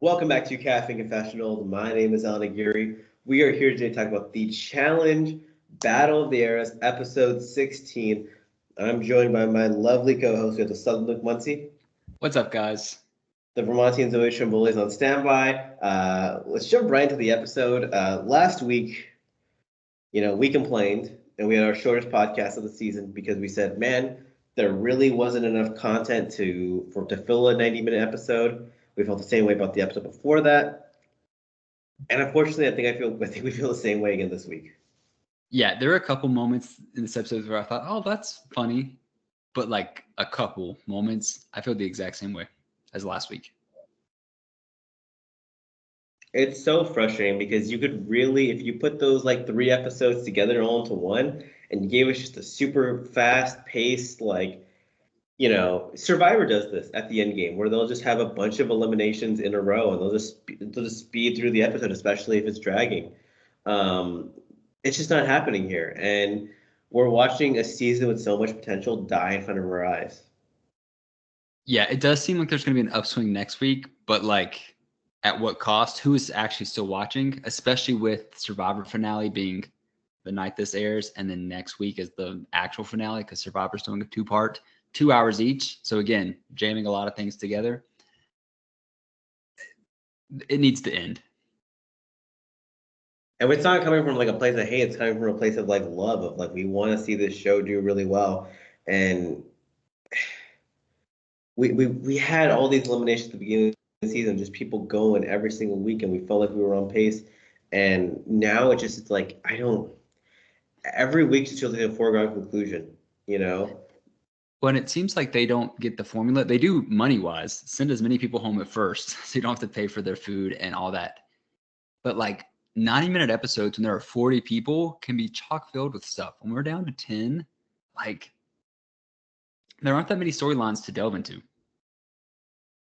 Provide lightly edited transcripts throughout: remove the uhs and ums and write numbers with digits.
Welcome back to Caffeine Confessional. My name is Allan. We are here today to talk about the Challenge Battle of the Eras, episode 16. I'm joined by my lovely co-host. We have the Southern Luke Muncie, What's up, guys? the Vermontian Zoe Tremblay is on standby. Let's jump right into the episode. Last week, we complained and we had our shortest podcast of the season because we said, man, there really wasn't enough content to fill a 90-minute episode. We felt the same way about the episode before that. And unfortunately, I think we feel the same way again this week. Yeah, there were a couple moments in this episode where I thought, oh, that's funny. But like a couple moments, I feel the exact same way as last week. It's so frustrating because you could really, if you put those like three episodes together all into one and you gave us just a super fast paced, Survivor does this at the end game where they'll just have a bunch of eliminations in a row and they'll just speed through the episode, especially if it's dragging. Um, it's just not happening here, and we're watching a season with so much potential die in front of our eyes. Yeah, it does seem like there's going to be an upswing next week, but like at what cost? Who is actually still watching, especially with Survivor finale being the night this airs, and then next week is the actual finale because Survivor's doing a two-part, 2 hours each. So again, jamming a lot of things together. It needs to end. And it's not coming from like a place of hate, it's coming from a place of like love, of like we want to see this show do really well. And we had all these eliminations at the beginning of the season, just people going every single week, and we felt like we were on pace. And now it's like I don't. Every week it feels like a foregone conclusion, you know. When it seems like they don't get the formula, they do money wise. Send as many people home at first, so you don't have to pay for their food and all that. But like 90-minute episodes when there are 40 people can be chock filled with stuff. When we're down to 10, like there aren't that many storylines to delve into.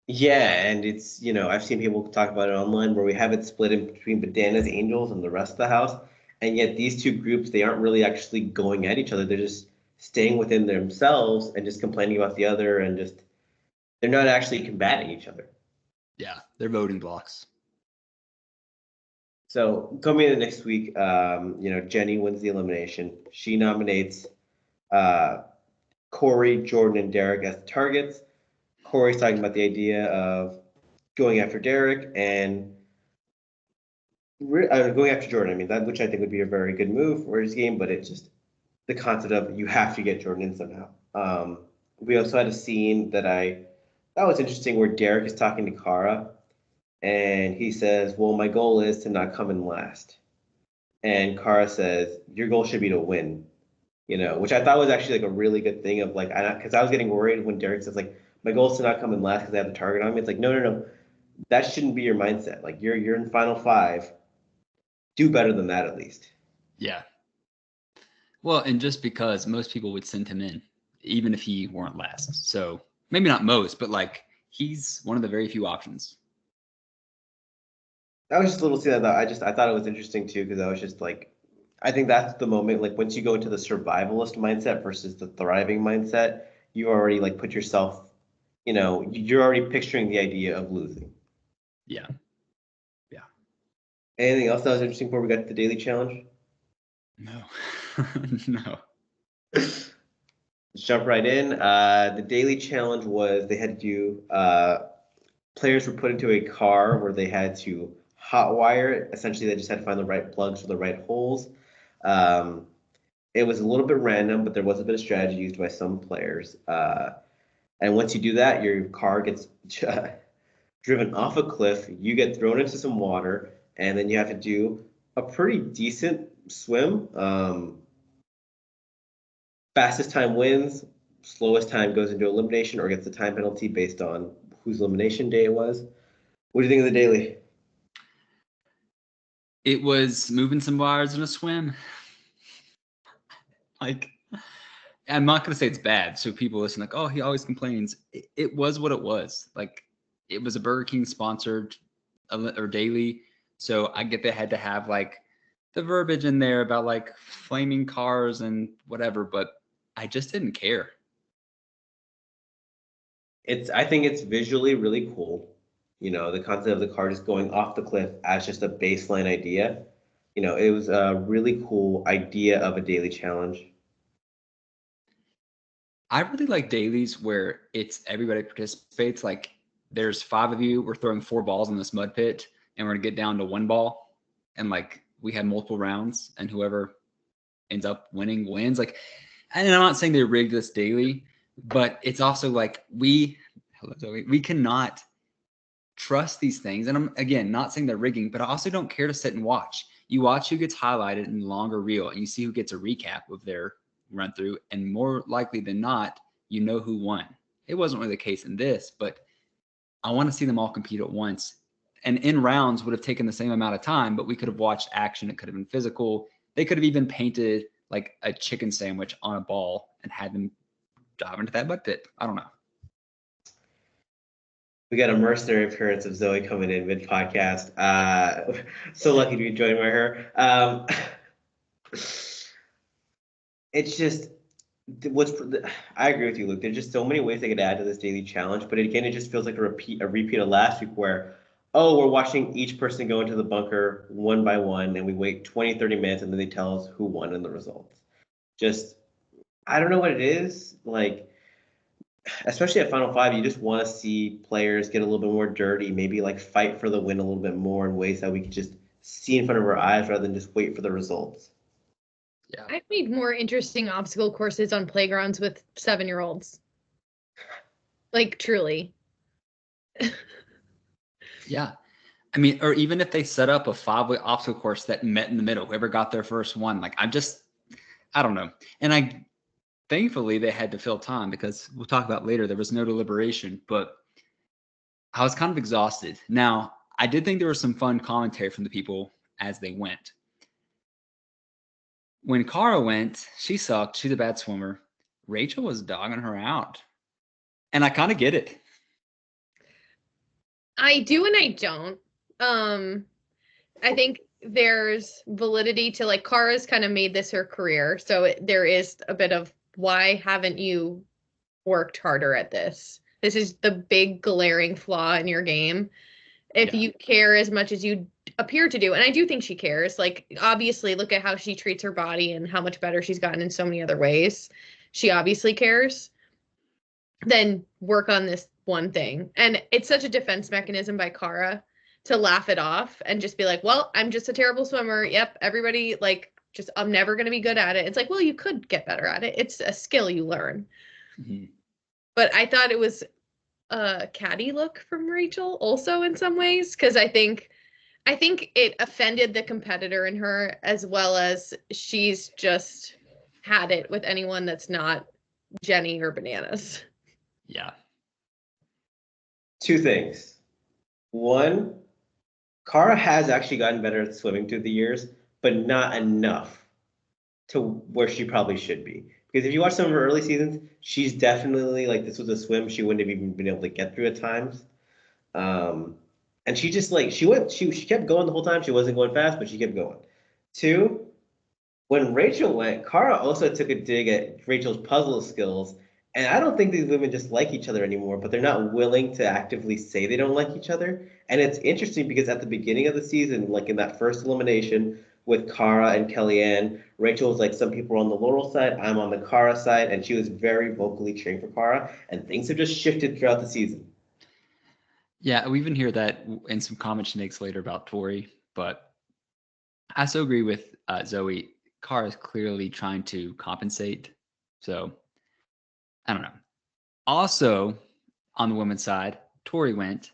Yeah, and it's I've seen people talk about it online where we have it split in between Bananas, Angels, and the rest of the house, and yet these two groups they aren't really actually going at each other. They're just staying within themselves and just complaining about the other, and just they're not actually combating each other. Yeah, they're voting blocks. So coming in next week, Jenny wins the elimination. She nominates uh, Cory, Jordan, and Derek as the targets. Cory's talking about the idea of going after Derek and going after Jordan. I mean, that which I think would be a very good move for his game, but it's just the concept of you have to get Jordan in somehow. We also had a scene that was interesting where Derek is talking to Kara, and he says, "Well, my goal is to not come in last." And Kara says, "Your goal should be to win." Which I thought was actually like a really good thing of like, because I was getting worried when Derek says like, "My goal is to not come in last because I have the target on me." It's like, no, no, no, that shouldn't be your mindset. Like you're in final five, do better than that at least. Yeah. Well, and just because most people would send him in, even if he weren't last. So maybe not most, but like he's one of the very few options. That was just a little scene I thought it was interesting too because I was just like, I think that's the moment like once you go into the survivalist mindset versus the thriving mindset, you already like put yourself, you're already picturing the idea of losing. Yeah. Yeah. Anything else that was interesting before we got to the daily challenge? No. No. Let's jump right in. The daily challenge was they had to do players were put into a car where they had to hotwire it. Essentially, they just had to find the right plugs for the right holes. Um, it was a little bit random, but there was a bit of strategy used by some players. And once you do that, your car gets driven off a cliff. You get thrown into some water, and then you have to do a pretty decent swim. Fastest time wins. Slowest time goes into elimination or gets the time penalty based on whose elimination day it was. What do you think of the daily? It was moving some wires in a swim. Like, I'm not going to say it's bad. So people listen like, oh, he always complains. It was what it was. Like, it was a Burger King sponsored or daily. So I get they had to have like the verbiage in there about like flaming cars and whatever, but I just didn't care. I think it's visually really cool. The concept of the car just going off the cliff as just a baseline idea. It was a really cool idea of a daily challenge. I really like dailies where it's everybody participates. Like there's 5 of you, we're throwing 4 balls in this mud pit, and we're gonna get down to 1 ball, and like we have multiple rounds, and whoever ends up winning wins. Like, and I'm not saying they rigged this daily, but it's also like we cannot trust these things. And I'm again not saying they're rigging, but I also don't care to sit and watch. You watch who gets highlighted in the longer reel, and you see who gets a recap of their run through, and more likely than not, you know who won. It wasn't really the case in this, but I want to see them all compete at once. And in rounds would have taken the same amount of time, but we could have watched action. It could have been physical. They could have even painted like a chicken sandwich on a ball and had them dive into that mud pit. I don't know. We got a mercenary appearance of Zoe coming in mid podcast. So lucky to be joined by her. It's just I agree with you, Luke. There's just so many ways they could add to this daily challenge, but again, it just feels like a repeat of last week where, oh, we're watching each person go into the bunker one by one, and we wait 20, 30 minutes, and then they tell us who won and the results. Just, I don't know what it is. Like, especially at Final Five, you just want to see players get a little bit more dirty, maybe like fight for the win a little bit more in ways that we could just see in front of our eyes rather than just wait for the results. Yeah. I've made more interesting obstacle courses on playgrounds with 7-year-olds. Like, truly. Yeah. I mean, or even if they set up a 5-way obstacle course that met in the middle, whoever got their first one, like I don't know. And thankfully they had to fill time because we'll talk about later, there was no deliberation, but I was kind of exhausted. Now, I did think there was some fun commentary from the people as they went. When Cara went, she sucked. She's a bad swimmer. Rachel was dogging her out. And I kind of get it. I do and I don't. I think there's validity to like Cara's kind of made this her career. So there is a bit of why haven't you worked harder at this? This is the big glaring flaw in your game. If you care as much as you appear to do, and I do think she cares, like obviously look at how she treats her body and how much better she's gotten in so many other ways. She obviously cares. Then work on this one thing. And it's such a defense mechanism by Cara to laugh it off and just be like, well, I'm just a terrible swimmer. Yep, everybody like just I'm never going to be good at it. It's like, well, you could get better at it. It's a skill you learn. Mm-hmm. But I thought it was a catty look from Rachel also in some ways, because I think it offended the competitor in her as well as she's just had it with anyone that's not Jenny or Bananas. Yeah. 2 things. One, Cara has actually gotten better at swimming through the years, but not enough to where she probably should be. Because if you watch some of her early seasons, she's definitely like, this was a swim she wouldn't have even been able to get through at times. And she just like she kept going the whole time. She wasn't going fast, but she kept going. 2, when Rachel went, Cara also took a dig at Rachel's puzzle skills. And I don't think these women just like each other anymore, but they're not willing to actively say they don't like each other. And it's interesting because at the beginning of the season, like in that first elimination with Cara and Kellyanne, Rachel was like, some people are on the Laurel side, I'm on the Cara side, and she was very vocally cheering for Cara. And things have just shifted throughout the season. Yeah, we even hear that in some comments she makes later about Tori, but I so agree with Zoe. Cara is clearly trying to compensate. So I don't know. Also, on the women's side, Tori went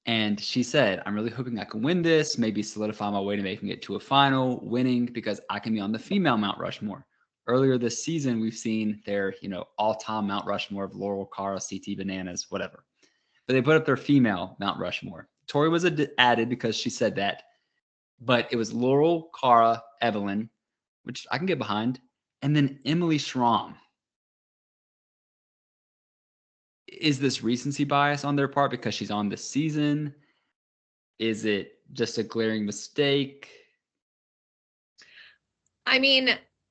and she said, I'm really hoping I can win this, maybe solidify my way to making it to a final, winning because I can be on the female Mount Rushmore. Earlier this season, we've seen their, all-time Mount Rushmore of Laurel, Cara, CT, Bananas, whatever. But they put up their female Mount Rushmore. Tori was added because she said that, but it was Laurel, Cara, Evelyn, which I can get behind, and then Emily Schramm. Is this recency bias on their part because she's on this season? Is it just a glaring mistake? I mean,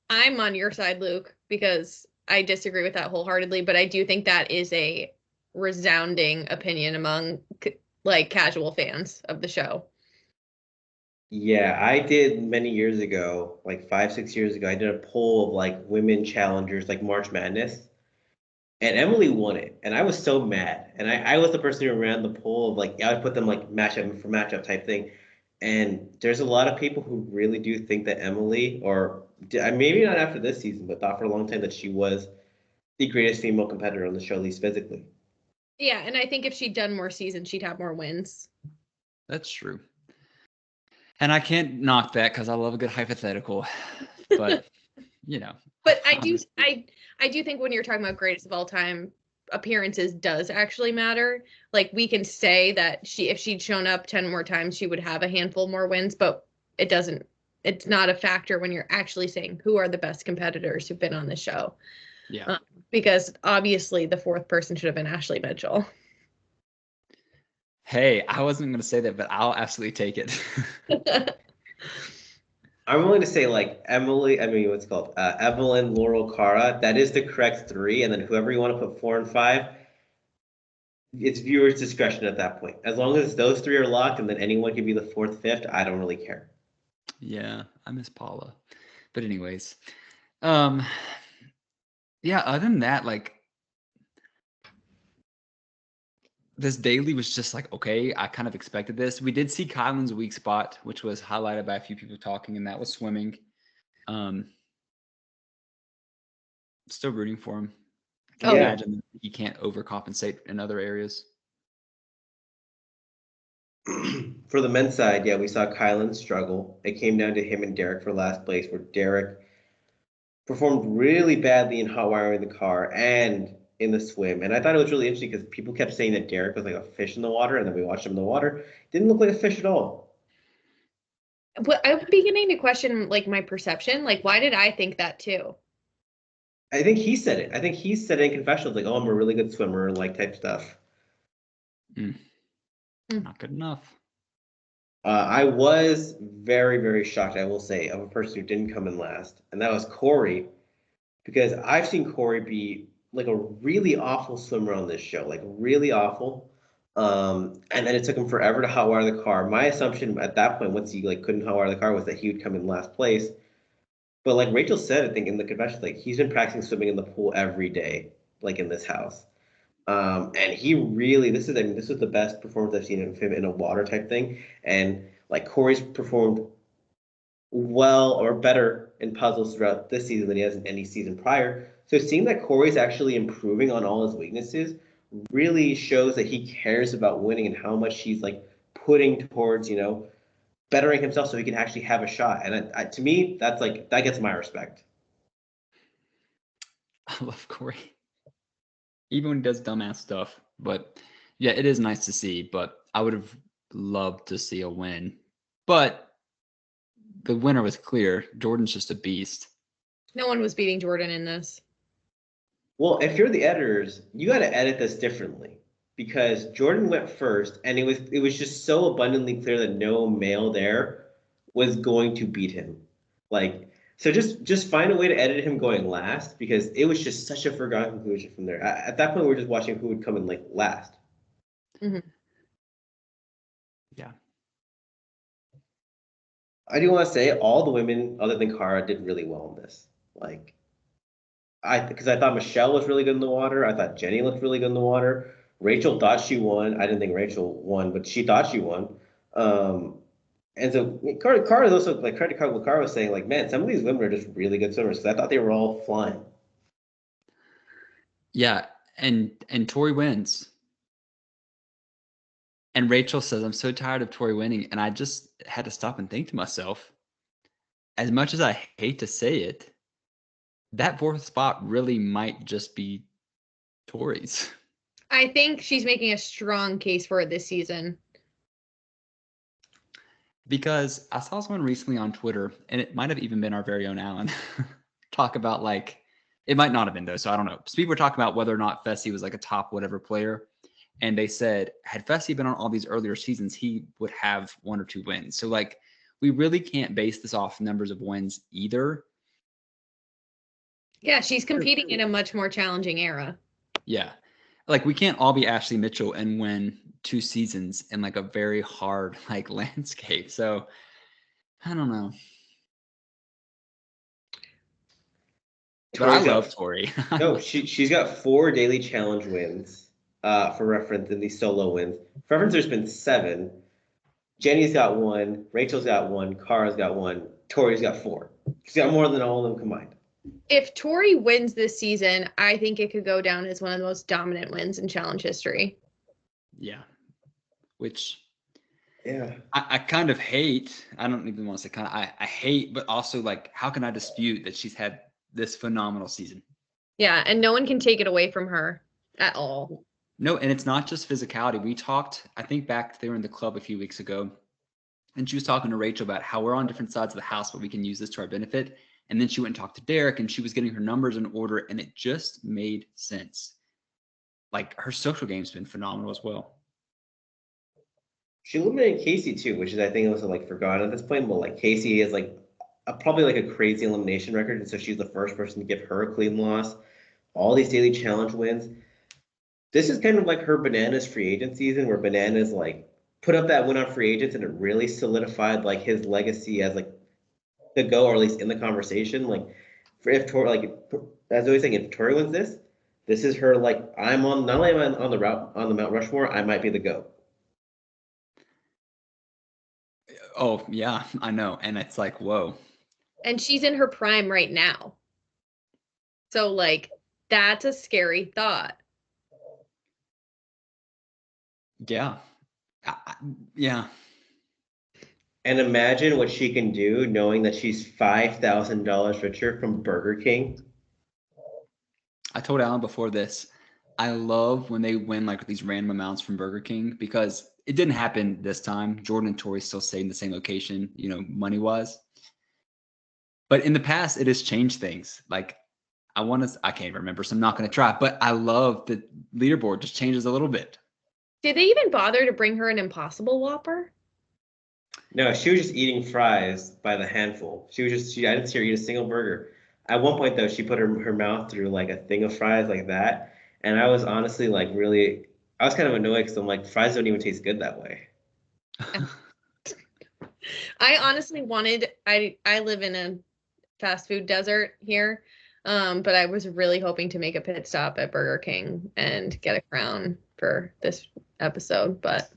I'm on your side, Luke, because I disagree with that wholeheartedly, but I do think that is a resounding opinion among like casual fans of the show. Yeah, I did many years ago, like 5, 6 years ago, I did a poll of like women challengers, like March Madness, and Emily won it. And I was so mad. And I was the person who ran the poll of like, I would put them like matchup for matchup type thing. And there's a lot of people who really do think that Emily, or maybe not after this season, but thought for a long time that she was the greatest female competitor on the show, at least physically. Yeah, and I think if she'd done more seasons, she'd have more wins. That's true. And I can't knock that because I love a good hypothetical, but you know. But I do think when you're talking about greatest of all time, appearances does actually matter. Like we can say that if she'd shown up 10 more times, she would have a handful more wins, but it doesn't. It's not a factor when you're actually saying who are the best competitors who've been on the show. Yeah. Because obviously the fourth person should have been Ashley Mitchell. Hey, I wasn't going to say that, but I'll absolutely take it. I'm willing to say like Emily, what's it called? Evelyn, Laurel, Cara. That is the correct three. And then whoever you want to put 4 and 5, it's viewers' discretion at that point. As long as those three are locked and then anyone can be the fourth, fifth, I don't really care. Yeah, I miss Paula. But anyways, yeah, other than that, like this daily was just like, okay, I kind of expected this. We did see Kylan's weak spot, which was highlighted by a few people talking, and that was swimming. Still rooting for him. I can imagine he can't overcompensate in other areas. For the men's side, yeah, we saw Kylan struggle. It came down to him and Derek for last place, where Derek performed really badly in hot wiring the car and in the swim. And I thought it was really interesting because people kept saying that Derek was like a fish in the water, and then we watched him in the water. Didn't look like a fish at all. Well, I'm beginning to question like my perception. Like, why did I think that too? I think he said it. I think he said it in confessionals, like, "Oh, I'm a really good swimmer," like type stuff. Not good enough. I was very, very shocked, I will say, of a person who didn't come in last, and that was Cory, because I've seen Cory be like a really awful swimmer on this show, like really awful. And then it took him forever to hotwire the car. My assumption at that point, once he like couldn't hotwire the car, was that he would come in last place. But like Rachel said, I think in the confession, like he's been practicing swimming in the pool every day, like in this house. And he really, this is the best performance I've seen of him in a water type thing. And like Cory's performed well or better in puzzles throughout this season than he has in any season prior. So seeing that Cory's actually improving on all his weaknesses really shows that he cares about winning and how much he's like putting towards, bettering himself so he can actually have a shot. And to me, that's like, that gets my respect. I love Cory. Even when he does dumbass stuff. But yeah, it is nice to see. But I would have loved to see a win. But the winner was clear. Jordan's just a beast. No one was beating Jordan in this. Well, if you're the editors, you got to edit this differently because Jordan went first, and it was just so abundantly clear that no male there was going to beat him. Like, so just find a way to edit him going last because it was just such a foregone conclusion from there. At that point, we were just watching who would come in like last. Mm-hmm. Yeah. I do want to say all the women other than Cara did really well in this. Like, because I thought Michelle was really good in the water. I thought Jenny looked really good in the water. Rachel thought she won. I didn't think Rachel won, but she thought she won. And so Cara is also like credit card what Cara was saying, like, man, some of these women are just really good swimmers because I thought they were all flying. Yeah, and Tori wins. And Rachel says, I'm so tired of Tori winning. And I just had to stop and think to myself, as much as I hate to say it, that fourth spot really might just be Tori's. I think she's making a strong case for it this season. Because I saw someone recently on Twitter, and it might have even been our very own Allan, talk about like, it might not have been though, so I don't know. So people were talking about whether or not Fessy was like a top whatever player. And they said, had Fessy been on all these earlier seasons, he would have 1 or 2 wins. So like, we really can't base this off numbers of wins either. Yeah, she's competing in a much more challenging era. Yeah. like we can't all be Ashley Mitchell and win 2 seasons in like a very hard like landscape. So I don't know. But I love Tori. No, she's got 4 daily challenge wins. For reference, in these solo wins. For reference, there's been 7. Jenny's got 1, Rachel's got 1, Kara's got 1, Tori's got 4. She's got more than all of them combined. If Tori wins this season, I think it could go down as one of the most dominant wins in challenge history. Yeah. Which yeah, I kind of hate. I don't even want to say kind of. I hate, but also like, how can I dispute that she's had this phenomenal season? Yeah, and no one can take it away from her at all. No, and it's not just physicality. We talked, I think back, they were in the club a few weeks ago, and she was talking to Rachel about how we're on different sides of the house, but we can use this to our benefit. And then she went and talked to Derek, and she was getting her numbers in order, and it just made sense. Like, her social game's been phenomenal as well. She eliminated Casey too, which is, I think, also like forgotten at this point. But like Casey is like probably like a crazy elimination record, and so she's the first person to give her a clean loss. All these daily challenge wins. This is kind of like her Bananas free agent season, where Bananas like put up that win on free agents, and it really solidified like his legacy as like the go, or at least in the conversation. Like, for if Tori, like as I always saying, if Tori wins this is her like, I'm on, not only am I on the route on the Mount Rushmore, I might be the go. Oh yeah, I know, and it's like, whoa. And she's in her prime right now. So like, that's a scary thought. Yeah. Yeah. And imagine what she can do knowing that she's $5,000 richer from Burger King. I told Allan before this, I love when they win like these random amounts from Burger King, because it didn't happen this time. Jordan and Tori still stayed in the same location, you know, money wise. But in the past, it has changed things. Like, I can't remember, so I'm not going to try. But I love the leaderboard just changes a little bit. Did they even bother to bring her an Impossible Whopper? No, she was just eating fries by the handful. I didn't see her eat a single burger. At one point, though, she put her mouth through like a thing of fries like that. And I was honestly like I was kind of annoyed because I'm like, fries don't even taste good that way. I honestly I live in a fast food desert here. But I was really hoping to make a pit stop at Burger King and get a crown for this episode, but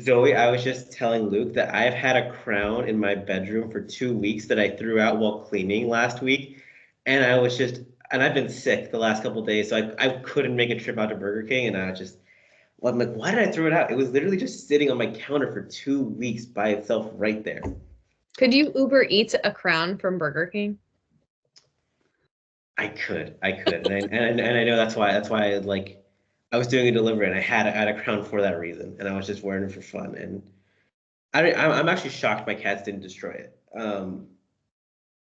Zoe, I was just telling Luke that I've had a crown in my bedroom for 2 weeks that I threw out while cleaning last week. And I've been sick the last couple of days, so I couldn't make a trip out to Burger King. And I'm like, why did I throw it out? It was literally just sitting on my counter for 2 weeks by itself right there. Could you Uber Eats a crown from Burger King? I could, and I know that's why I was doing a delivery, and I had a crown for that reason, and I was just wearing it for fun. And I'm actually shocked my cats didn't destroy it.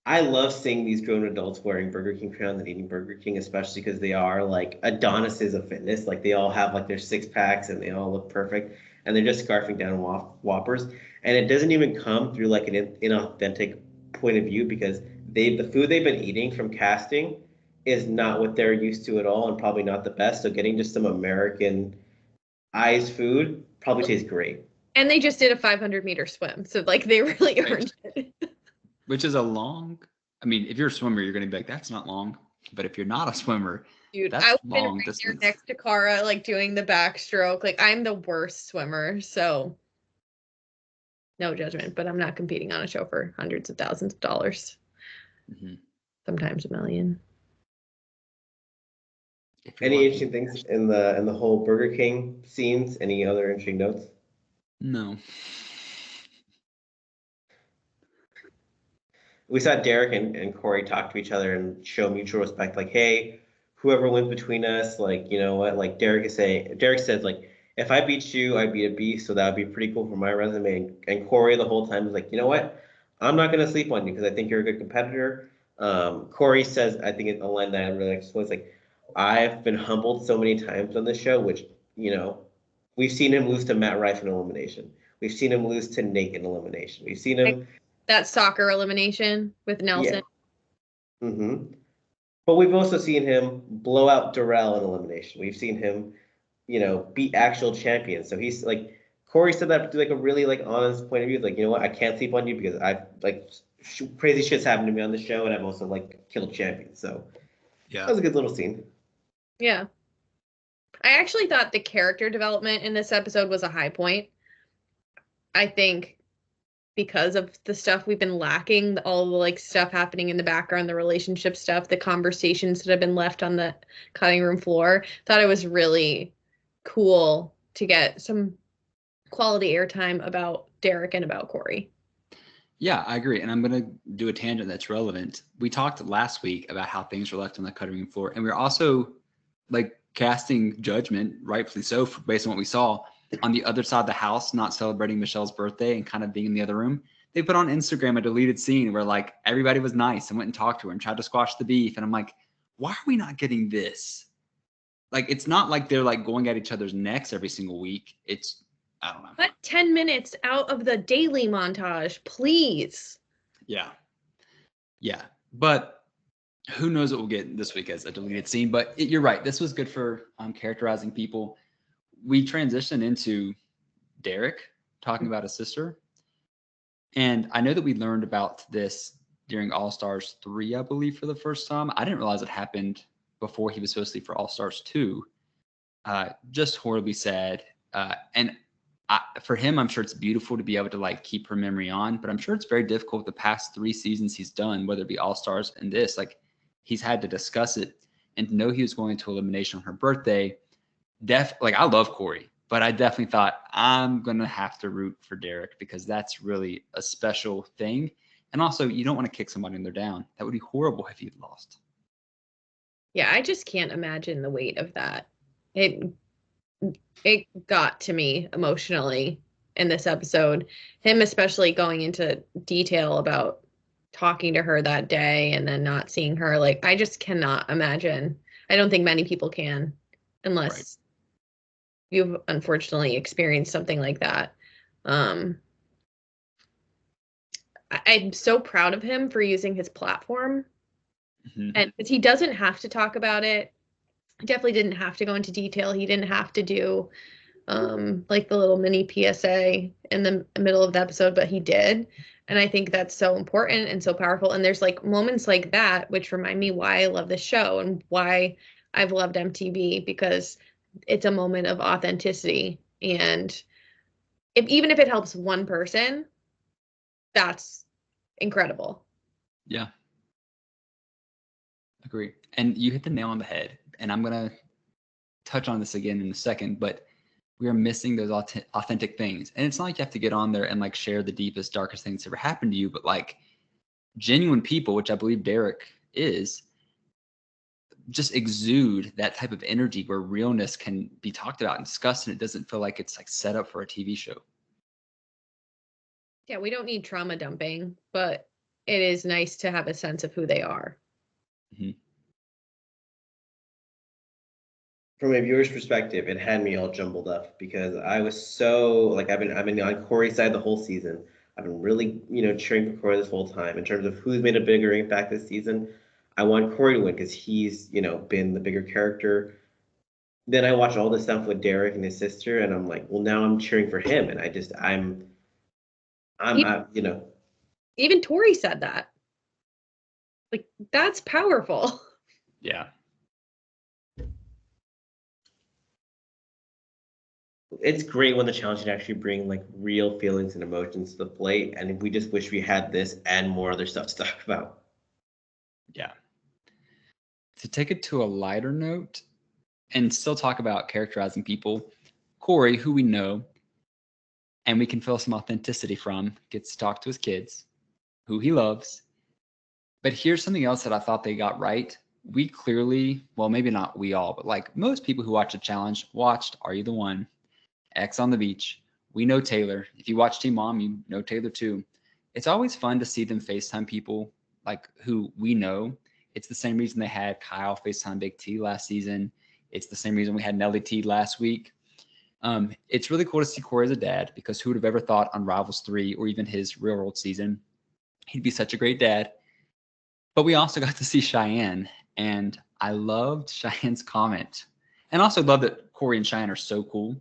I love seeing these grown adults wearing Burger King crowns and eating Burger King, especially because they are like Adonises of fitness. Like, they all have like their 6-packs and they all look perfect, and they're just scarfing down Whoppers. And it doesn't even come through like an inauthentic point of view, because the food they've been eating from casting is not what they're used to at all, and probably not the best. So getting just some Americanized food probably tastes great. And they just did a 500-meter swim, so like they really earned it. Which is a long. I mean, if you're a swimmer, you're going to be like, that's not long. But if you're not a swimmer, dude, that's I was long right distance. there next to Kara, like doing the backstroke. Like, I'm the worst swimmer, so no judgment. But I'm not competing on a show for hundreds of thousands of dollars. Mm-hmm. Sometimes $1 million. Any interesting things in the whole Burger King scenes? Any other interesting notes? No. We saw Derek and Cory talk to each other and show mutual respect. Like, hey, whoever wins between us, like, you know what? Like, Derek says, like, if I beat you, I beat a beast, so that would be pretty cool for my resume. And Cory the whole time is like, you know what? I'm not gonna sleep on you because I think you're a good competitor. Cory says, I think a line that I really like was like, I've been humbled so many times on this show, which, you know, we've seen him lose to Matt Rife in elimination. We've seen him lose to Nate in elimination. We've seen him that soccer elimination with Nelson. Yeah. Mm-hmm. But we've also seen him blow out Darrell in elimination. We've seen him, beat actual champions. So he's like, Cory said that to like a really like honest point of view. Like, you know what? I can't sleep on you because I've like crazy shit's happened to me on the show, and I've also like killed champions. So that was a good little scene. Yeah. I actually thought the character development in this episode was a high point. I think because of the stuff we've been lacking, all the like stuff happening in the background, the relationship stuff, the conversations that have been left on the cutting room floor, thought it was really cool to get some quality airtime about Derek and about Cory. Yeah, I agree. And I'm going to do a tangent that's relevant. We talked last week about how things were left on the cutting room floor. And we're also like casting judgment, rightfully so, based on what we saw on the other side of the house, not celebrating Michelle's birthday and kind of being in the other room. They put on Instagram a deleted scene where like everybody was nice and went and talked to her and tried to squash the beef. And I'm like, why are we not getting this? Like, it's not like they're like going at each other's necks every single week. It's, I don't know. Cut 10 minutes out of the daily montage, please. Yeah. Yeah. But who knows what we'll get this week as a deleted scene. But you're right. This was good for characterizing people. We transitioned into Derek talking about his sister. And I know that we learned about this during All-Stars 3, I believe, for the first time. I didn't realize it happened before he was supposed to be for All-Stars 2. Just horribly sad. And for him, I'm sure it's beautiful to be able to like keep her memory on, but I'm sure it's very difficult the past 3 seasons he's done, whether it be All-Stars and this, like he's had to discuss it and to know he was going to elimination on her birthday. Like I love Cory, but I definitely thought I'm going to have to root for Derek because that's really a special thing. And also you don't want to kick somebody when they're down. That would be horrible if you'd lost. Yeah, I just can't imagine the weight of that. It got to me emotionally in this episode. Him especially going into detail about talking to her that day and then not seeing her. Like, I just cannot imagine. I don't think many people can unless you've unfortunately experienced something like that. I'm so proud of him for using his platform. Mm-hmm. And he doesn't have to talk about it. Definitely didn't have to go into detail. He didn't have to do like the little mini PSA in the middle of the episode, but he did. And I think that's so important and so powerful. And there's like moments like that, which remind me why I love this show and why I've loved MTV, because it's a moment of authenticity. And even if it helps one person, that's incredible. Yeah. Agree. And you hit the nail on the head. And I'm going to touch on this again in a second, but we are missing those authentic things. And it's not like you have to get on there and like share the deepest, darkest things that ever happened to you, but like genuine people, which I believe Derek is, just exude that type of energy where realness can be talked about and discussed, and it doesn't feel like it's like set up for a TV show. Yeah, we don't need trauma dumping, but it is nice to have a sense of who they are. Mm-hmm. From a viewer's perspective, it had me all jumbled up because I was so like I've been on Cory's side the whole season. I've been really cheering for Cory this whole time in terms of who's made a bigger impact this season. I want Cory to win because he's been the bigger character. Then I watch all this stuff with Derek and his sister, and I'm like, well, now I'm cheering for him, and Even Tori said that. Like, that's powerful. Yeah. It's great when the challenge can actually bring like real feelings and emotions to the plate, and we just wish we had this and more other stuff to talk about. Yeah. To take it to a lighter note and still talk about characterizing people, Cory, who we know and we can feel some authenticity from, gets to talk to his kids, who he loves. But here's something else that I thought they got right. We clearly, well, maybe not we all, but like most people who watch the challenge watched Are You the One? X on the Beach. We know Taylor. If you watch Teen Mom, you know Taylor too. It's always fun to see them FaceTime people like who we know. It's the same reason they had Kyle FaceTime Big T last season. It's the same reason we had Nelly T last week. It's really cool to see Cory as a dad, because who would have ever thought on Rivals 3 or even his Real World season, he'd be such a great dad. But we also got to see Cheyenne, And I loved Cheyenne's comment. And also love that Cory and Cheyenne are so cool.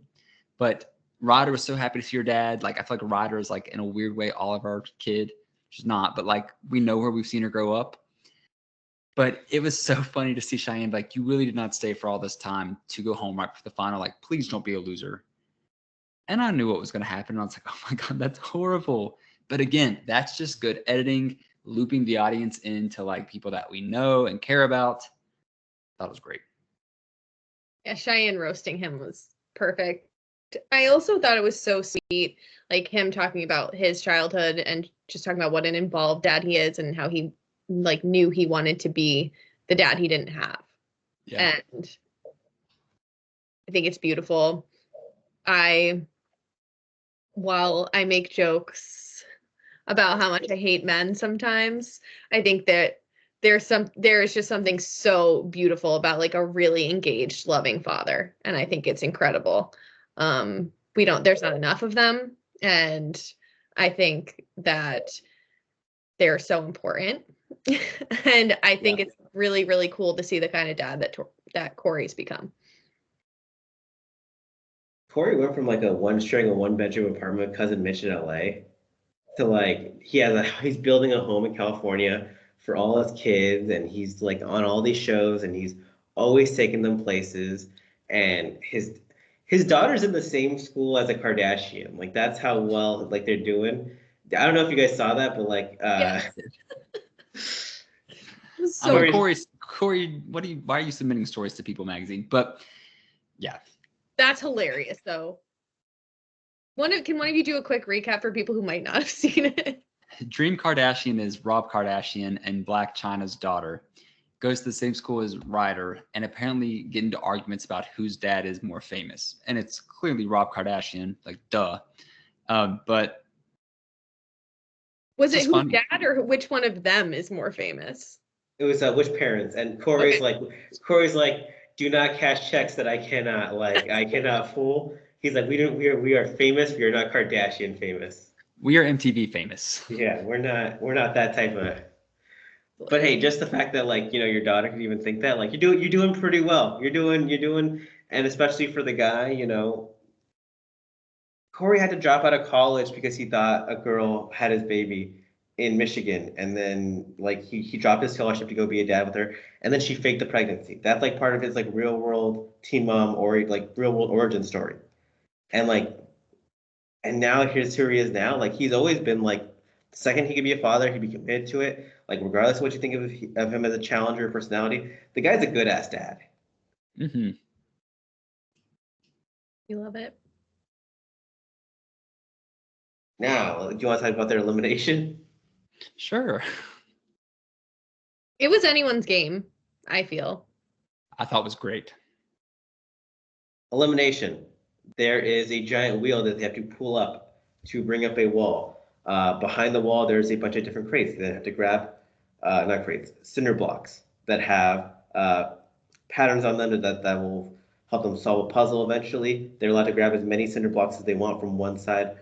But Ryder was so happy to see her dad. Like, I feel like Ryder is, like, in a weird way, Oliver's kid. She's not, but, like, we know her. We've seen her grow up. But it was so funny to see Cheyenne, like, you really did not stay for all this time to go home right for the final. Like, please don't be a loser. And I knew what was going to happen. And I was like, oh, my God, that's horrible. But again, that's just good editing, looping the audience into, like, people that we know and care about. That was great. Yeah, Cheyenne roasting him was perfect. I also thought it was so sweet, like him talking about his childhood and just talking about what an involved dad he is and how he like knew he wanted to be the dad he didn't have. Yeah. And I think it's beautiful. While I make jokes about how much I hate men sometimes, I think that there is just something so beautiful about like a really engaged, loving father. And I think it's incredible. There's not enough of them. And I think that they're so important. And I think it's really, really cool to see the kind of dad that Cory's become. Cory went from like a one bedroom apartment with cousin Mitch in LA to like he's building a home in California for all his kids, and he's like on all these shows, and he's always taking them places, and his daughter's in the same school as a Kardashian. Like that's how well like they're doing. I don't know if you guys saw that, but like So I mean, Cory, why are you submitting stories to People magazine? But yeah. That's hilarious though. Can one of you do a quick recap for people who might not have seen it? Dream Kardashian is Rob Kardashian and Black China's daughter. Goes to the same school as Ryder and apparently get into arguments about whose dad is more famous. And it's clearly Rob Kardashian, like duh. But was it whose dad or which one of them is more famous? It was which parents, and Cory's like, do not cash checks that I cannot fool. He's like, we are famous. We are not Kardashian famous. We are MTV famous. Yeah, we're not that type of. But hey, just the fact that like your daughter could even think that like you're doing pretty well. You're doing, and especially for the guy, Cory had to drop out of college because he thought a girl had his baby in Michigan, and then like he dropped his scholarship to go be a dad with her, and then she faked the pregnancy. That's like part of his like real world teen mom or like real world origin story. And now here's who he is now. Like he's always been like the second he could be a father, he'd be committed to it. Like regardless of what you think of him as a challenger or personality, the guy's a good ass dad. Mm-hmm. You love it. Now, do you want to talk about their elimination? Sure. It was anyone's game, I feel. I thought it was great. Elimination. There is a giant wheel that they have to pull up to bring up a wall. Behind the wall, there's a bunch of different crates. They have to grab, not crates, cinder blocks that have patterns on them that will help them solve a puzzle eventually. They're allowed to grab as many cinder blocks as they want from one side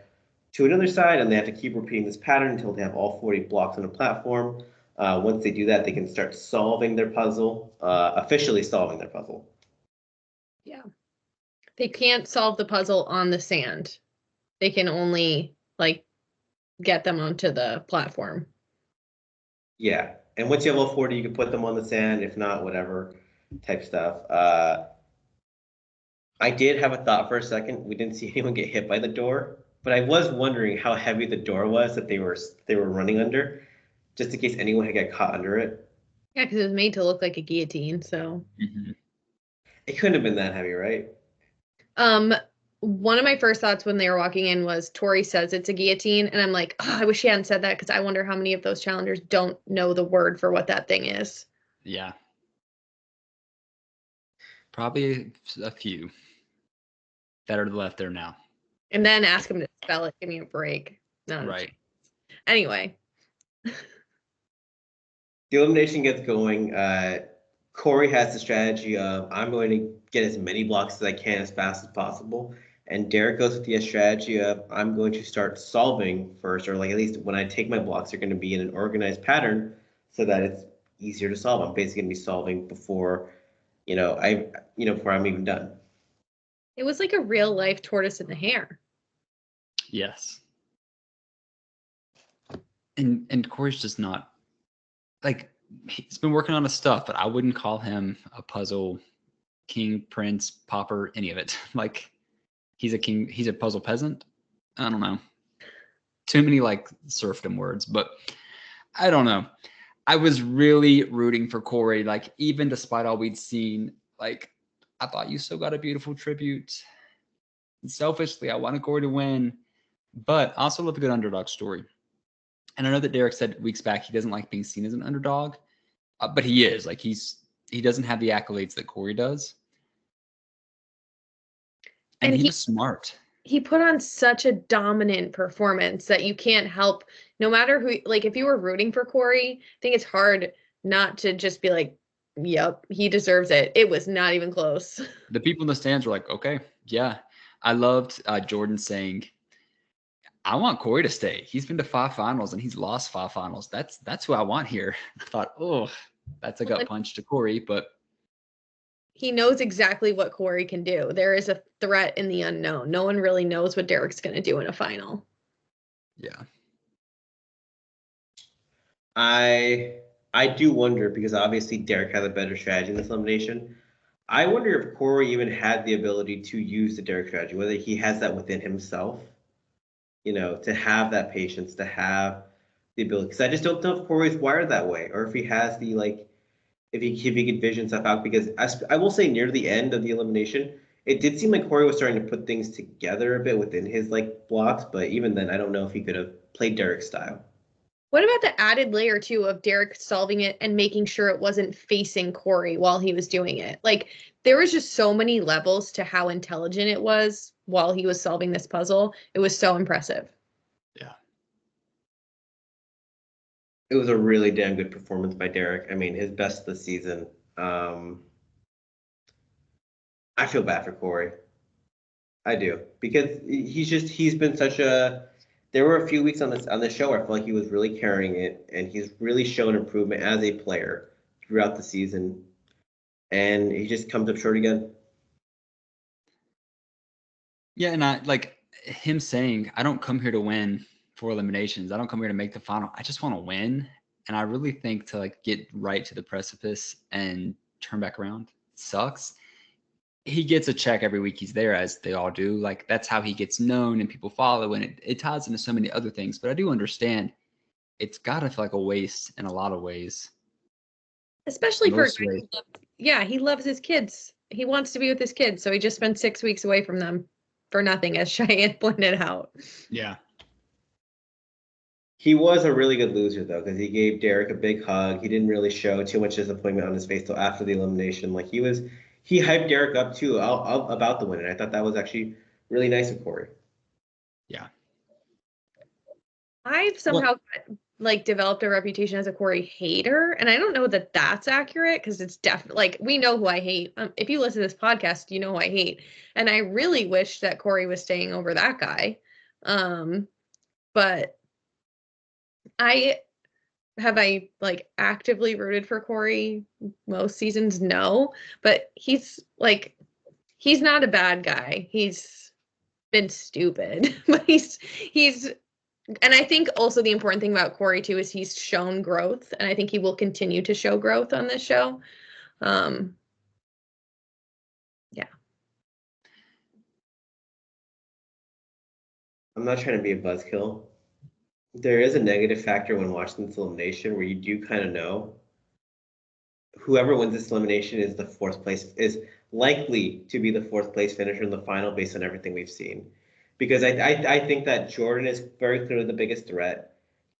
to another side, and they have to keep repeating this pattern until they have all 40 blocks on a platform. Once they do that, they can start solving their puzzle, officially solving their puzzle. Yeah. They can't solve the puzzle on the sand. They can only like get them onto the platform. Yeah, and once you have all 40, you can put them on the sand. If not, whatever type stuff. I did have a thought for a second. We didn't see anyone get hit by the door, but I was wondering how heavy the door was that they were running under, just in case anyone had got caught under it. Yeah, because it was made to look like a guillotine, so. Mm-hmm. It couldn't have been that heavy, right? One of my first thoughts when they were walking in was Tori says it's a guillotine, and I'm like, oh, I wish she hadn't said that because I wonder how many of those challengers don't know the word for what that thing is. Yeah. Probably a few that are left there now. And then ask them to spell it. Give me a break. No, right. Anyway. The elimination gets going. Cory has the strategy of I'm going to get as many blocks as I can as fast as possible. And Derek goes with the strategy of I'm going to start solving first, or like at least when I take my blocks, they're going to be in an organized pattern so that it's easier to solve. I'm basically gonna be solving before, before I'm even done. It was like a real life tortoise in the hare. Yes. And Cory's just not like, he's been working on his stuff, but I wouldn't call him a puzzle king, prince, pauper, any of it. Like, he's a king, he's a puzzle peasant. I don't know. Too many like serfdom words, but I don't know. I was really rooting for Cory, like, even despite all we'd seen. Like, I thought you still got a beautiful tribute. And selfishly, I wanted Cory to win, but I also love a good underdog story. And I know that Derek said weeks back he doesn't like being seen as an underdog, but he is. Like, he doesn't have the accolades that Cory does. And he was smart. He put on such a dominant performance that you can't help, no matter who, like, if you were rooting for Cory, I think it's hard not to just be like, yep, he deserves it. It was not even close. The people in the stands were like, okay, yeah. I loved Jordan saying, I want Cory to stay. He's been to 5 finals and he's lost 5 finals. That's who I want here. I thought, oh, that's a gut punch to Cory, but he knows exactly what Cory can do. There is a threat in the unknown. No one really knows what Derek's going to do in a final. Yeah. I do wonder, because obviously Derek has a better strategy in this elimination. I wonder if Cory even had the ability to use the Derek strategy, whether he has that within himself, to have that patience, to have the ability. Because I just don't know if Cory's wired that way, or if he has the, like, if he could vision stuff out. Because I will say, near the end of the elimination, it did seem like Cory was starting to put things together a bit within his, like, blocks. But even then, I don't know if he could have played Derek's style. What about the added layer too of Derek solving it and making sure it wasn't facing Cory while he was doing it? Like, there was just so many levels to how intelligent it was while he was solving this puzzle. It was so impressive. Yeah. It was a really damn good performance by Derek. I mean, his best this season. I feel bad for Cory. I do, because he's been such a. There were a few weeks on this show where I felt like he was really carrying it, and he's really shown improvement as a player throughout the season, and he just comes up short again. Yeah, and I like him saying, I don't come here to win 4 eliminations. I don't come here to make the final. I just want to win. And I really think to like get right to the precipice and turn back around sucks. He gets a check every week he's there, as they all do. Like, that's how he gets known and people follow, and it ties into so many other things. But I do understand it's gotta feel like a waste in a lot of ways. Especially for, yeah, he loves his kids. He wants to be with his kids. So he just spent 6 weeks away from them for nothing, as Cheyenne pointed out. Yeah. He was a really good loser, though, because he gave Derek a big hug. He didn't really show too much disappointment on his face till after the elimination. Like, he hyped Derek up too about the win, and I thought that was actually really nice of Cory. Yeah. I've somehow like developed a reputation as a Cory hater, and I don't know that that's accurate, because it's definitely, like, we know who I hate. If you listen to this podcast, you know who I hate, and I really wish that Cory was staying over that guy. But I like actively rooted for Cory most seasons? No, but he's not a bad guy. He's been stupid, but he's and I think also the important thing about Cory too is he's shown growth, and I think he will continue to show growth on this show. Yeah. I'm not trying to be a buzzkill. There is a negative factor when watching this elimination where you do kind of know whoever wins this elimination is likely to be the 4th place finisher in the final based on everything we've seen. Because I think that Jordan is very clearly the biggest threat.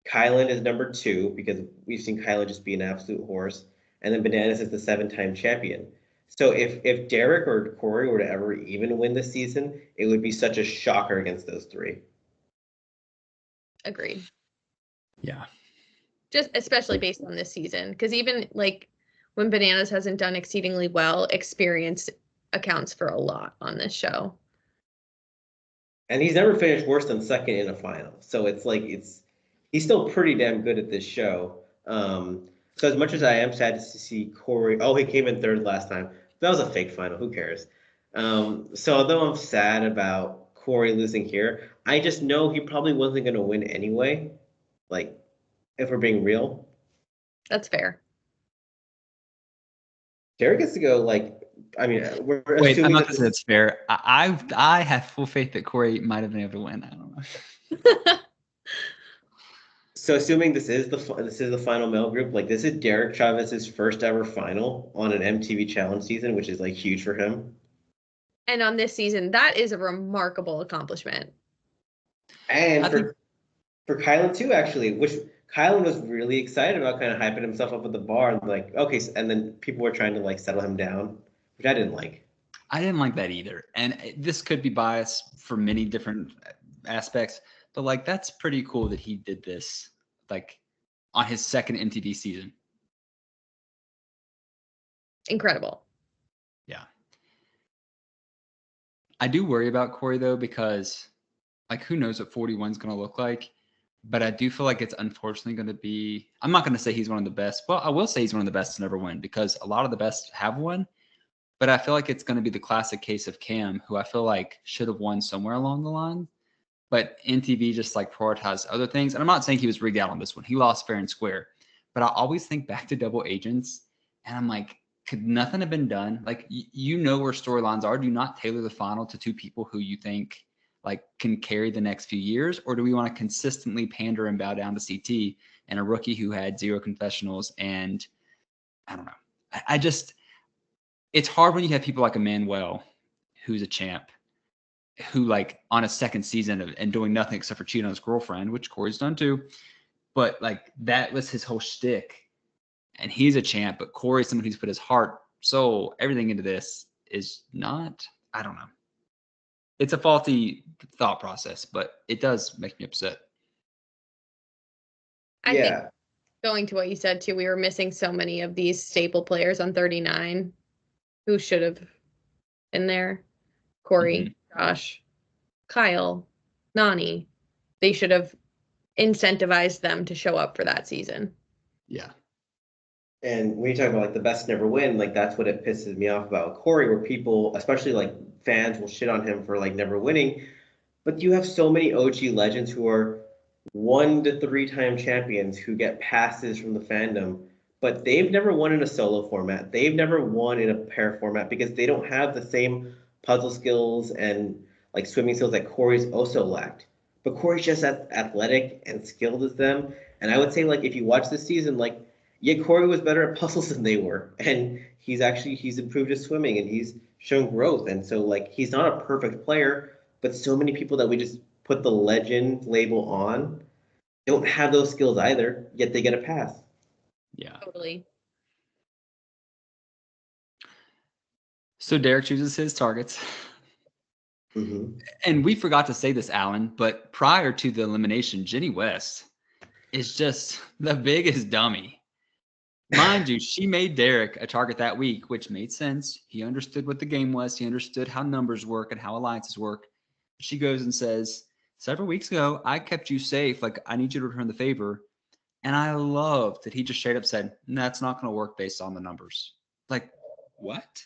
Kylan is number 2, because we've seen Kylan just be an absolute horse. And then Bananas is the 7-time champion. So if Derek or Cory were to ever even win this season, it would be such a shocker against those 3. Agreed. Yeah. Just especially based on this season, because even like when Bananas hasn't done exceedingly well, experience accounts for a lot on this show. And he's never finished worse than 2nd in a final. So it's like he's still pretty damn good at this show. So as much as I am sad to see Cory, oh, he came in third last time. That was a fake final. Who cares? So although I'm sad about Cory losing here, I just know he probably wasn't going to win anyway. Like, if we're being real, That's fair. Derek gets to go. Like, I mean, we're Wait, I'm assuming not that gonna say this. it's fair. I have full faith that Cory might have been able to win. I don't know. So assuming this is the final male group, like this is Derek Chavez's first ever final on an MTV Challenge season, which is like huge for him. And on this season, that is a remarkable accomplishment. And I think for Kylan too, actually, which Kylan was really excited about, kind of hyping himself up at the bar, and like, okay, and then people were trying to like settle him down, which I didn't like. I didn't like that either. And this could be biased for many different aspects, but like that's pretty cool that he did this like on his second MTV season. Incredible. Yeah. I do worry about Cory though, because like who knows what 41 is going to look like. But I do feel like it's unfortunately going to be, I'm not going to say he's one of the best. Well, I will say he's one of the best to never win because a lot of the best have won. But I feel like it's going to be the classic case of Cam, who I feel like should have won somewhere along the line. But NTV just like prioritized other things. And I'm not saying he was rigged out on this one. He lost fair and square. But I always think back to Double Agents. And I'm like, could nothing have been done? Like, you know where storylines are. Do not tailor the final to two people who you think like can carry the next few years? Or do we want to consistently pander and bow down to CT and a rookie who had 0 confessionals? And I don't know. I just, it's hard when you have people like Emmanuel, who's a champ, who like on a second season and doing nothing except for cheating on his girlfriend, which Cory's done too. But like that was his whole shtick. And he's a champ, but Cory's someone who's put his heart, soul, everything into this is not, I don't know. It's a faulty thought process, but it does make me upset. I think Yeah, going to what you said too, we were missing so many of these staple players on 39 who should have been there. Cory, Josh, Kyle, Nani. They should have incentivized them to show up for that season. Yeah. and when you talk about like the best never win, like that's what it pisses me off about Cory, where people, especially like fans, will shit on him for like never winning. But you have so many OG legends who are 1 to 3 time champions who get passes from the fandom, but they've never won in a solo format. They've never won in a pair format because they don't have the same puzzle skills and like swimming skills that Cory's also lacked. But Cory's just as athletic and skilled as them. And I would say like if you watch this season, like yeah, Cory was better at puzzles than they were. And he's improved his swimming and he's shown growth. And so like he's not a perfect player, but so many people that we just put the legend label on don't have those skills either, yet they get a pass. Yeah. Totally. So Derek chooses his targets. Mm-hmm. And we forgot to say this, Allan, but prior to the elimination, Jenny West is just the biggest dummy. Mind you, she made Derek a target that week, which made sense. He understood what the game was. He understood how numbers work and how alliances work. She goes and says, several weeks ago, I kept you safe. Like, I need you to return the favor. And I love that he just straight up said, that's not going to work based on the numbers. Like, what?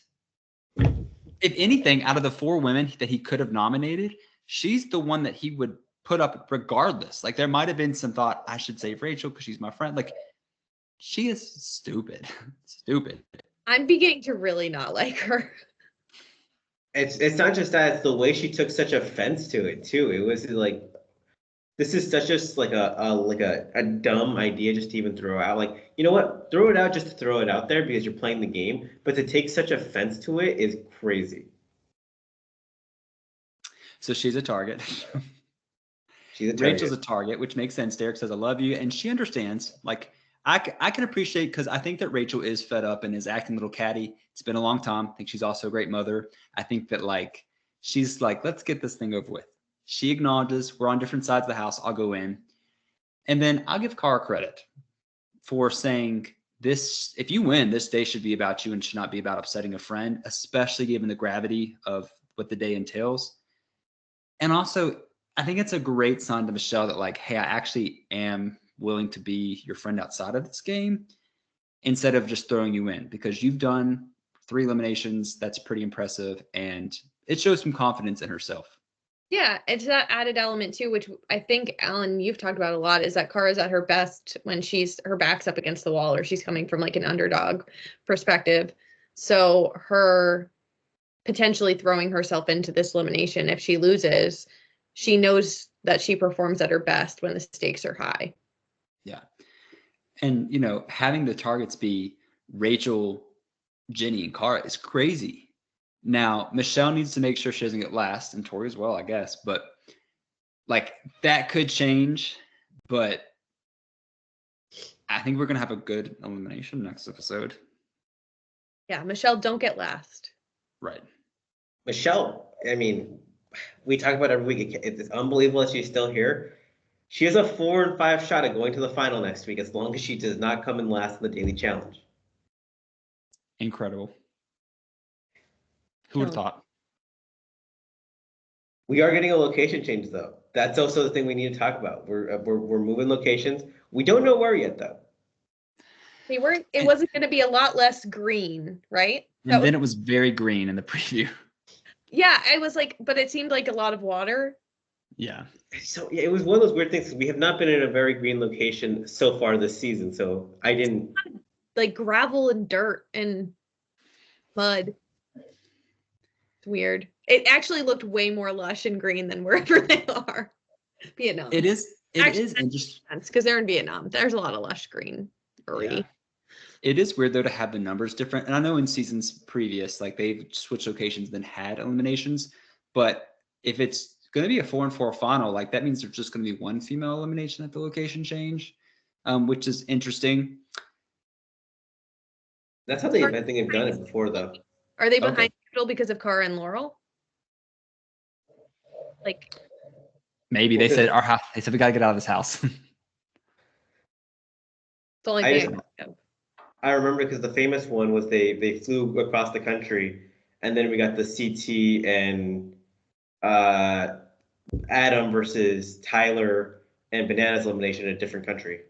If anything, out of the 4 women that he could have nominated, she's the one that he would put up regardless. Like, there might have been some thought, I should save Rachel because she's my friend. Like, she is stupid. Stupid. I'm beginning to really not like her. It's not just that; it's the way she took such offense to it too. It was like this is such just like a dumb idea just to even throw out. Like you know what, throw it out just to throw it out there because you're playing the game. But to take such offense to it is crazy. So she's a target. She's a target. Rachel's a target, which makes sense. Derek says, I love you. And she understands. Like, I can appreciate, because I think that Rachel is fed up and is acting a little catty. It's been a long time. I think she's also a great mother. I think that, like, she's like, let's get this thing over with. She acknowledges we're on different sides of the house. I'll go in. And then I'll give Cara credit for saying this, if you win, this day should be about you and should not be about upsetting a friend, especially given the gravity of what the day entails. And also, I think it's a great sign to Michelle that like, hey, I actually am willing to be your friend outside of this game. instead of just throwing you in, because you've done 3 eliminations. That's pretty impressive. And it shows some confidence in herself. Yeah, it's that added element too, which I think, Allan, you've talked about a lot, is that Kara's at her best when her back's up against the wall or she's coming from like an underdog perspective. So her potentially throwing herself into this elimination, if she loses, she knows that she performs at her best when the stakes are high. Yeah. And, having the targets be Rachel, Jenny, and Cara is crazy. Now, Michelle needs to make sure she doesn't get last, and Tori as well, I guess. But, that could change. But I think we're going to have a good elimination next episode. Yeah, Michelle, don't get last. Right. Michelle, I mean, we talk about every week. It's unbelievable that she's still here. She has a 4 and 5 shot at going to the final next week as long as she does not come in last in the daily challenge. Incredible. Who would have thought? We are getting a location change, though. That's also the thing we need to talk about. We're moving locations. We don't know where yet, though. It wasn't going to be a lot less green, right? And then it was very green in the preview. Yeah, I was like, but it seemed like a lot of water. Yeah. So yeah, it was one of those weird things. We have not been in a very green location so far this season, so I didn't. Like gravel and dirt and mud. It's weird. It actually looked way more lush and green than wherever they are. Vietnam. It is Actually, interesting because they're in Vietnam. There's a lot of lush green. Yeah. It is weird though to have the numbers different. And I know in seasons previous, they've switched locations, then had eliminations. But if it's going to be a 4-4 final, that means there's just going to be one female elimination at the location change, which is interesting. That's how I think they've done it before, though. Are they behind schedule because of Cara and Laurel? Maybe they said our house. They said we got to get out of this house. It's the only thing. I remember because the famous one was they flew across the country, and then we got the CT and Adam versus Tyler and Bananas elimination in a different country.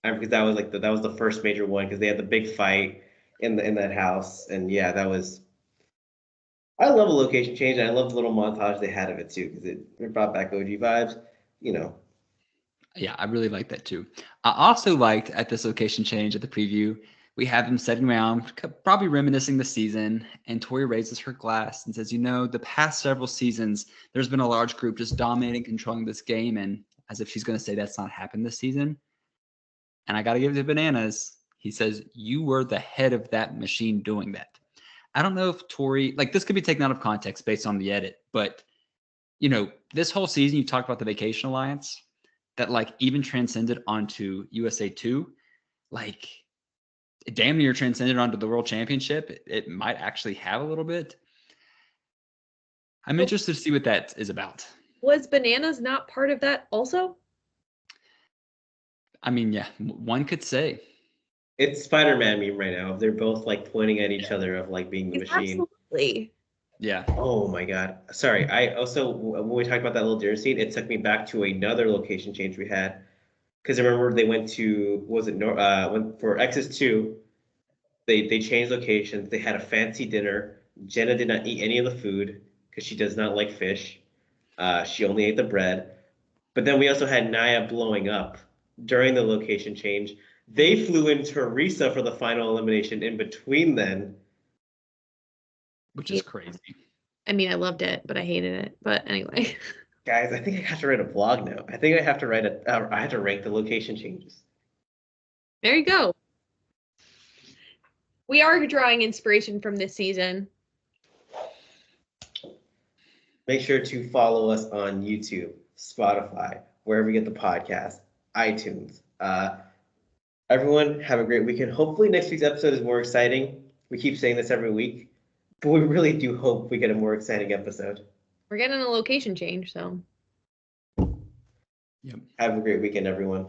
Because that was that was the first major one because they had the big fight in that house, and yeah, that was. I love a location change, and I love the little montage they had of it too because it brought back OG vibes. Yeah, I really like that too. I also liked at this location change at the preview, we have them sitting around, probably reminiscing the season, and Tori raises her glass and says, the past several seasons, there's been a large group just dominating, controlling this game, and as if she's going to say that's not happened this season. And I got to give it to Bananas. He says, you were the head of that machine doing that. I don't know if Tori, this could be taken out of context based on the edit, but, this whole season, you talked about the Vacation Alliance that even transcended onto USA 2, damn near transcended onto the World Championship. It might actually have a little bit. I'm interested to see what that is about. Was Bananas not part of that also? I mean, yeah, one could say. It's Spider-Man meme right now. They're both pointing at each other of being the machine. Absolutely. Yeah. Oh my God. Sorry. I also, when we talked about that little dinner scene, it took me back to another location change we had. Because I remember they went to, went for X's 2, they changed locations. They had a fancy dinner. Jenna did not eat any of the food because she does not like fish. She only ate the bread. But then we also had Naya blowing up during the location change. They flew in Teresa for the final elimination in between then. Which is crazy. I mean, I loved it, but I hated it. But anyway. Guys, I think I have to write a blog now. I think I have to I have to rank the location changes. There you go. We are drawing inspiration from this season. Make sure to follow us on YouTube, Spotify, wherever you get the podcast, iTunes. Everyone, have a great weekend. Hopefully next week's episode is more exciting. We keep saying this every week, but we really do hope we get a more exciting episode. We're getting a location change, so. Yep. Have a great weekend, everyone.